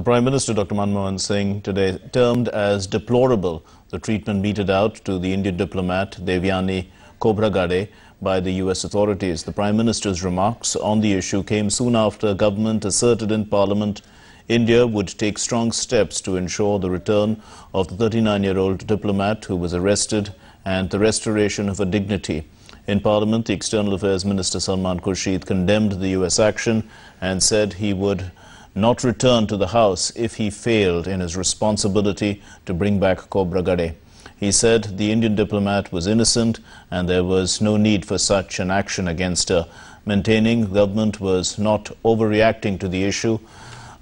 The Prime Minister, Dr. Manmohan Singh, today termed as deplorable the treatment meted out to the Indian diplomat Devyani Khobragade by the U.S. authorities. The Prime Minister's remarks on the issue came soon after government asserted in Parliament India would take strong steps to ensure the return of the 39-year-old diplomat who was arrested and the restoration of her dignity. In Parliament, the External Affairs Minister Salman Khurshid condemned the U.S. action and said he would not return to the House if he failed in his responsibility to bring back Khobragade. He said the Indian diplomat was innocent and there was no need for such an action against her, maintaining the government was not overreacting to the issue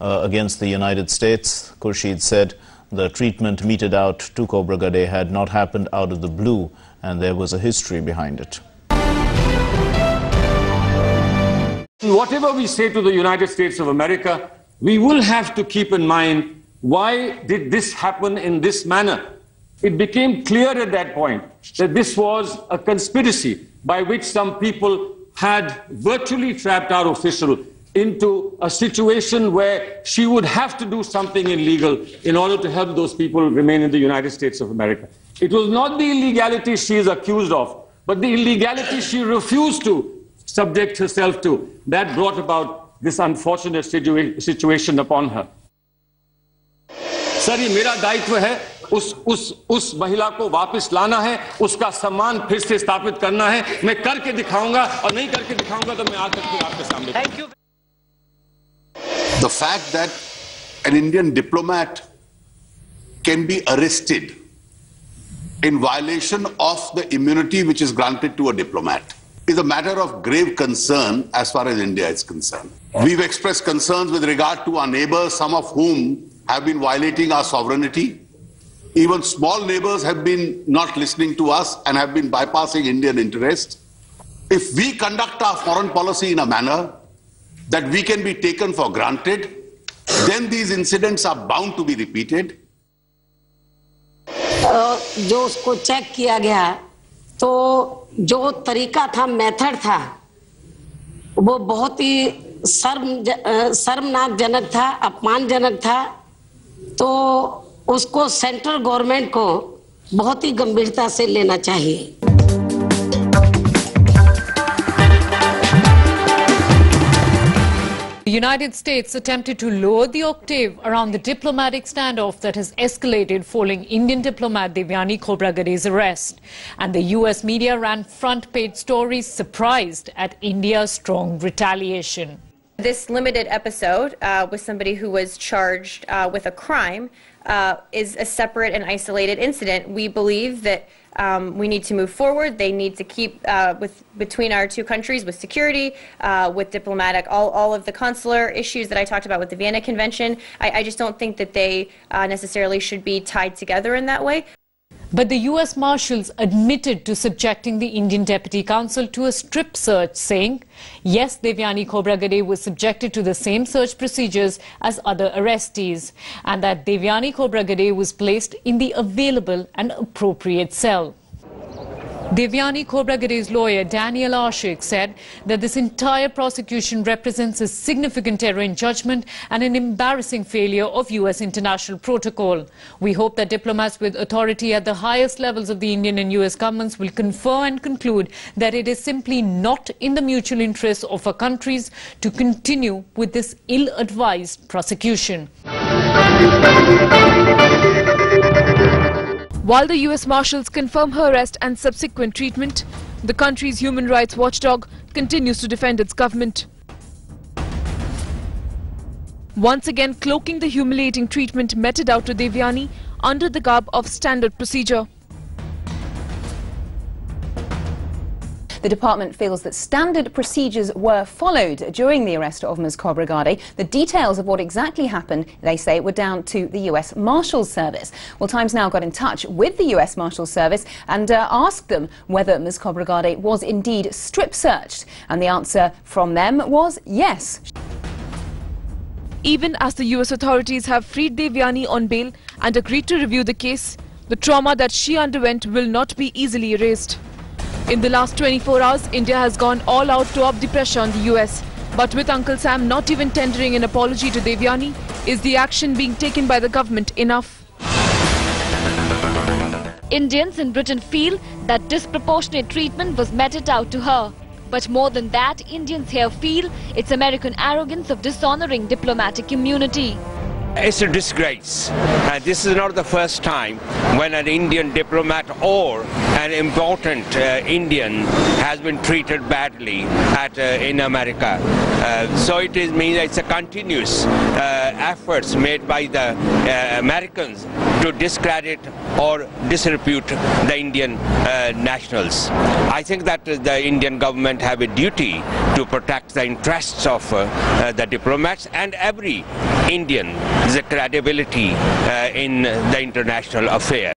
against the United States. Khurshid said the treatment meted out to Khobragade had not happened out of the blue and there was a history behind it. Whatever we say to the United States of America, we will have to keep in mind, why did this happen in this manner? It became clear at that point that this was a conspiracy by which some people had virtually trapped our official into a situation where she would have to do something illegal in order to help those people remain in the United States of America. It was not the illegality she is accused of, but the illegality she refused to subject herself to, that brought about this unfortunate situation upon her. Sir, ये मेरा दायित्व है उस महिला को वापस लाना है, उसका सम्मान फिर से स्थापित करना है. मैं करके दिखाऊंगा और नहीं करके दिखाऊंगा तो मैं आकर फिर आपके सामने. Thank you. The fact that an Indian diplomat can be arrested in violation of the immunity which is granted to a diplomat is a matter of grave concern as far as India is concerned. We've expressed concerns with regard to our neighbors, some of whom have been violating our sovereignty. Even small neighbors have been not listening to us and have been bypassing Indian interests. If we conduct our foreign policy in a manner that we can be taken for granted, then these incidents are bound to be repeated. जो उसको check किया गया तो जो तरीका था, method था, वो बहुत ही शर्मनाकजनक था, अपमानजनक था. तो उसको सेंट्रल गवर्नमेंट को बहुत ही गंभीरता से लेना चाहिए. The United States attempted to lower the octave around the diplomatic standoff that has escalated following Indian diplomat Devyani Khobragade's arrest. And the U.S. media ran front-page stories surprised at India's strong retaliation. This limited episode with somebody who was charged with a crime is a separate and isolated incident. We believe that we need to move forward. They need to keep between our two countries with security, with diplomatic, all of the consular issues that I talked about with the Vienna Convention. I just don't think that they necessarily should be tied together in that way. But the U.S. Marshals admitted to subjecting the Indian Deputy Consul to a strip search, saying, yes, Devyani Khobragade was subjected to the same search procedures as other arrestees, and that Devyani Khobragade was placed in the available and appropriate cell. Devyani Khobragade's lawyer, Daniel Ashik, said that this entire prosecution represents a significant error in judgment and an embarrassing failure of U.S. international protocol. We hope that diplomats with authority at the highest levels of the Indian and U.S. governments will confer and conclude that it is simply not in the mutual interests of our countries to continue with this ill-advised prosecution. While the U.S. Marshals confirm her arrest and subsequent treatment, the country's human rights watchdog continues to defend its government. Once again cloaking the humiliating treatment meted out to Devyani under the garb of standard procedure. The department feels that standard procedures were followed during the arrest of Ms. Khobragade. The details of what exactly happened, they say, were down to the U.S. Marshals Service. Well, Times Now got in touch with the U.S. Marshals Service and asked them whether Ms. Khobragade was indeed strip searched. And the answer from them was yes. Even as the U.S. authorities have freed Devyani on bail and agreed to review the case, the trauma that she underwent will not be easily erased. In the last 24 hours, India has gone all out to up the pressure on the US. But with Uncle Sam not even tendering an apology to Devyani, Is the action being taken by the government enough? Indians in Britain feel that disproportionate treatment was meted out to her. But more than that, Indians here feel it's American arrogance of dishonoring diplomatic immunity. It's a disgrace, and this is not the first time when an Indian diplomat or an important Indian has been treated badly in America. So it means it's a continuous efforts made by the Americans to discredit or disrepute the Indian nationals. I think that the Indian government have a duty to protect the interests of the diplomats and every Indian, the credibility in the international affair.